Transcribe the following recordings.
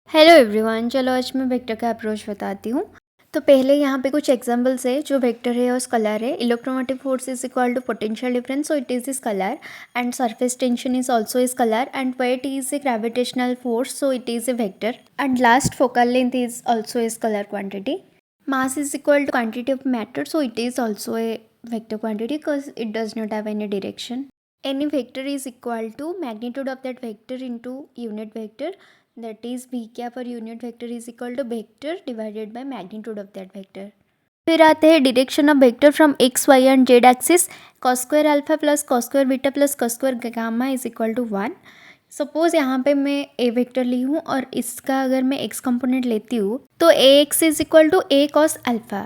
Hello everyone, चलो आज मैं वेक्टर का अप्रोच बताती हूँ। तो पहले यहाँ पे कुछ एग्जांपल्स है। जो वेक्टर है और स्कलर है। Electromotive force is equal to potential difference, so it is scalar, and surface tension is also scalar, and weight is a gravitational force, so it is a vector, and last focal length is also a scalar quantity. Mass is equal to quantity of matter, so it is also a vector quantity because it does not have any direction. Any vector is equal to magnitude of that vector into unit vector, that is v cap or unit vector is equal to vector divided by magnitude of that vector. फिर आते हैं direction of vector from X Y and Z axis. Cos square alpha plus cos square beta plus cos square gamma is equal to 1. Suppose यहाँ पे मैं ए vector ली हूँ और इसका अगर मैं एक्स कंपोनेंट लेती हूँ तो A x is equal to A cos alpha.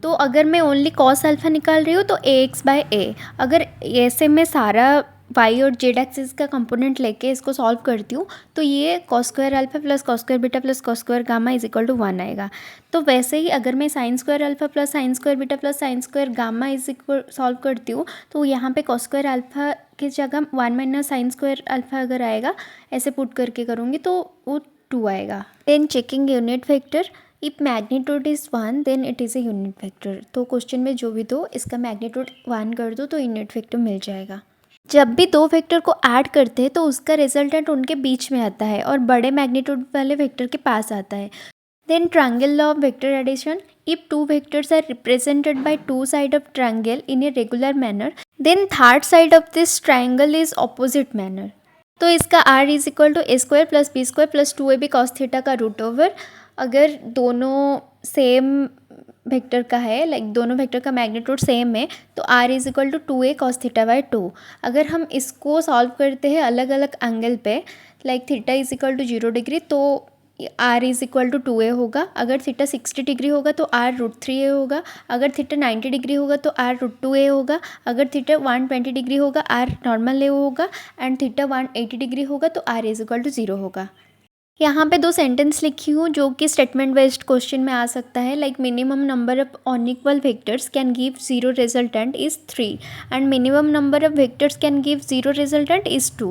तो अगर मैं ओनली कॉस अल्फ़ा निकाल रही हूँ तो ए एक्स बाय ए. अगर ऐसे मैं सारा वाई और जेड एक्सिस का कंपोनेंट लेके इसको सॉल्व करती हूँ तो ये cos square alpha plus cos square beta plus cos square gamma is equal to 1 आएगा. तो वैसे ही अगर मैं sine square alpha plus sine square beta plus sine square gamma is equal solve करती हूँ तो यहाँ पे कॉस स्क्वायर अल्फ़ा की जगह 1 माइनस साइन स्क्वायर अल्फ़ा अगर आएगा, ऐसे पुट करके करूँगी तो वो 2 आएगा. Then checking unit vector. If magnitude is 1 then it is a unit vector. तो क्वेश्चन में जो भी दो इसका मैग्नीट्यूड 1 कर दो तो यूनिट वेक्टर मिल जाएगा. जब भी दो वेक्टर को ऐड करते हैं तो उसका रिजल्टेंट उनके बीच में आता है और बड़े मैग्नीट्यूड वाले वेक्टर के पास आता है. Then triangle law of vector addition. If two vectors are represented by two side of triangle in a regular manner then third side of this triangle is opposite manner. तो इसका r is equal to A square plus B square plus 2ab cos theta का root over. अगर दोनों same vector का है, like दोनों vector का magnitude same है, तो r is equal to 2a cos theta by 2. अगर हम इसको सॉल्व करते हैं अलग अलग एंगल पे, like theta is equal to 0 degree तो r is equal to 2a होगा. अगर थीटा 60 डिग्री होगा तो r रूट 3a होगा. अगर थीटा 90 डिग्री होगा तो r रूट 2a होगा. अगर थीटा 120 डिग्री होगा r नॉर्मल a होगा. एंड थीटा 180 डिग्री होगा तो r इज इक्वल टू 0 होगा. यहाँ पे दो सेंटेंस लिखी हूँ जो कि स्टेटमेंट बेस्ड क्वेश्चन में आ सकता है. Like minimum number of unequal vectors can give 0 resultant is 3 and minimum number of vectors can give 0 resultant is 2.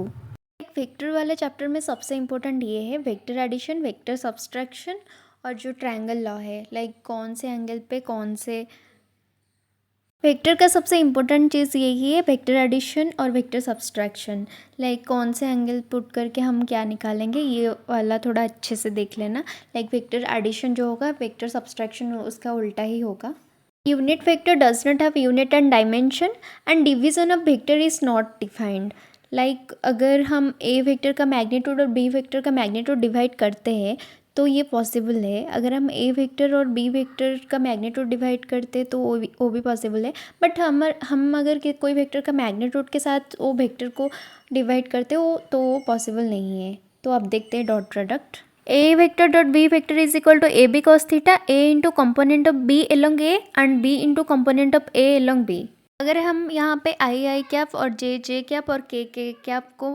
Vector वाले चैप्टर में सबसे इम्पोर्टेंट ये है वेक्टर एडिशन, वेक्टर सब्सट्रैक्शन और जो ट्रायंगल लॉ है, लाइक कौन से एंगल पे कौन से वेक्टर का सबसे इम्पोर्टेंट चीज़ यही है वेक्टर एडिशन और वेक्टर सब्सट्रैक्शन. लाइक कौन से एंगल पुट करके हम क्या निकालेंगे ये वाला थोड़ा अच्छे से देख लेना. लाइक वेक्टर एडिशन जो होगा वेक्टर सब्सट्रैक्शन उसका उल्टा ही होगा. Unit vector does not have unit and dimension and division of vector is not defined. Like अगर हम ए वेक्टर का मैग्नीट्यूड और बी वेक्टर का मैग्नीट्यूड डिवाइड करते हैं तो ये पॉसिबल है. अगर हम ए वेक्टर और बी वेक्टर का मैग्नीट्यूड डिवाइड करते तो वो भी पॉसिबल है. बट हम अगर कोई वेक्टर का मैग्नीट्यूड के साथ वो वेक्टर को डिवाइड करते हो तो वो पॉसिबल नहीं है. तो अब देखते हैं dot product. A vector dot B vector is equal to A B cos theta A into component of B along A and B into component of A along B. अगर हम यहाँ पे आई कैप और जे कैप और के cap को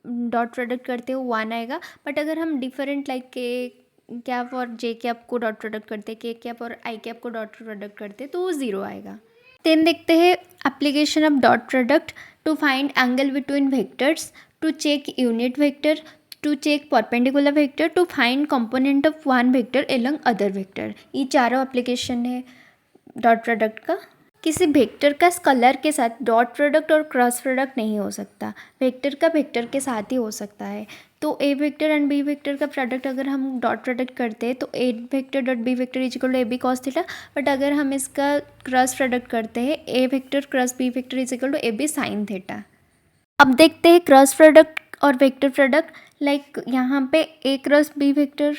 dot product करते हो 1 आएगा. बट अगर हम डिफरेंट लाइक के कैप और जे कैप को डॉट प्रोडक्ट करते, के कैप और आई कैप को डॉट प्रोडक्ट करते तो वो 0 आएगा. देन देखते हैं application of dot product to find angle between vectors, to check unit vector, to check perpendicular vector, to find component of one vector along other vector. ये चारों application है डॉट प्रोडक्ट का. किसी वेक्टर का scholar के साथ dot product और cross product नहीं हो सकता. वेक्टर का वेक्टर के साथ ही हो सकता है. तो A vector and B vector का प्रोडक्ट अगर हम डॉट प्रोडक्ट करते हैं तो A vector dot B vector is equal to A B cos theta. But अगर हम इसका क्रॉस प्रोडक्ट करते हैं A vector cross B vector is equal to A B sine theta. अब देखते हैं क्रॉस प्रोडक्ट और वेक्टर प्रोडक्ट. लाइक यहाँ पे A cross B vector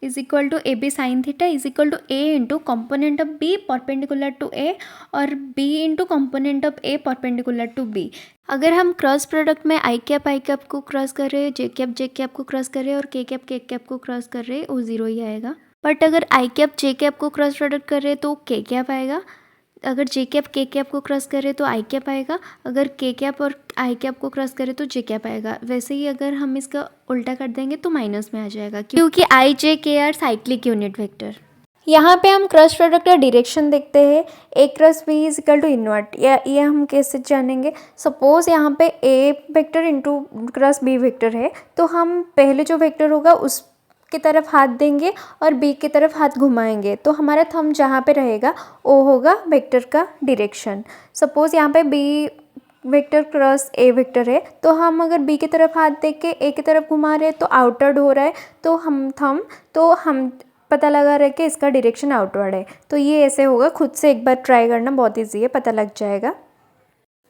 is equal to A B sine theta is equal to A into component of B perpendicular to A और B into component of A perpendicular to B. अगर हम cross product में आई cap को cross कर रहे हैं, जे cap को cross कर रहे हैं और के कैप को क्रॉस कर रहे हैं, वो 0 ही आएगा. बट अगर आई कैप जे कैप को क्रॉस प्रोडक्ट कर रहे हैं तो के कैप आएगा. अगर जे कैप के कैप को क्रॉस करे तो आई कैप आएगा. अगर के कैप और आई कैप को क्रॉस करे तो जे कैप आएगा. वैसे ही अगर हम इसका उल्टा कर देंगे तो माइनस में आ जाएगा क्योंकि आई जे के आर साइक्लिक यूनिट वेक्टर. यहाँ पे हम क्रॉस प्रोडक्ट का डायरेक्शन देखते हैं. A cross B is equal to invert. ये हम कैसे जानेंगे. सपोज यहाँ पे A vector into cross B vector है तो हम पहले जो वेक्टर होगा उस की तरफ हाथ देंगे और बी की तरफ हाथ घुमाएंगे तो हमारा थंब जहाँ पे रहेगा वो होगा वेक्टर का डायरेक्शन। सपोज़ यहाँ पे B vector cross A vector है तो हम अगर बी की तरफ हाथ दे के ए की तरफ घुमा रहे हैं तो आउटवर्ड हो रहा है, तो हम पता लगा रहे कि इसका डायरेक्शन आउटवर्ड है। तो ये ऐसे होगा, खुद से एक बार ट्राई करना, बहुत ईजी है, पता लग जाएगा।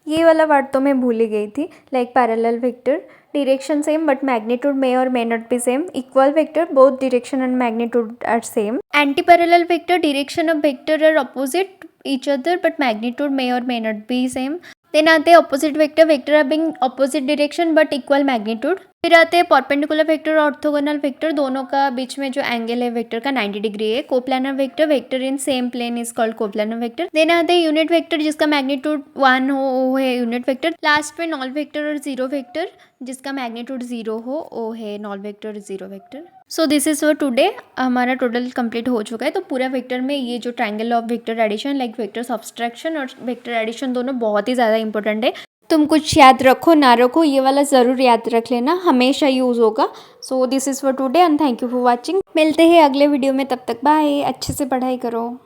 ये वाला वर्ड तो मैं भूल ही गई थी, like parallel vector, direction same but magnitude may और may not be same. Equal vector, both direction and magnitude are same. Anti parallel vector, direction of vector are opposite each other but magnitude may or may not be same. Then आते हैं opposite vector, vector are being opposite direction but equal magnitude. फिर आते हैं perpendicular vector और orthogonal vector, दोनों का बीच में जो एंगल है वेक्टर का 90 डिग्री है। Coplanar vector, vector in same plane is called coplanar vector. Then आते हैं यूनिट वेक्टर जिसका मैग्नीट्यूड 1 हो वो है यूनिट वेक्टर। लास्ट में नॉल वेक्टर और जीरो वेक्टर जिसका मैग्नीट्यूड 0 हो वो है नॉल वेक्टर और zero vector. So this is for today. हमारा टोटल कंप्लीट हो चुका है। तो पूरा वेक्टर में ये जो triangle of vector addition, like vector subtraction और वेक्टर एडिशन, दोनों बहुत ही ज़्यादा इंपॉर्टेंट है। तुम कुछ याद रखो ना रखो, ये वाला ज़रूर याद रख लेना, हमेशा यूज़ होगा। So this is for today and thank you for watching. मिलते हैं अगले वीडियो में, तब तक बाय। अच्छे से पढ़ाई करो।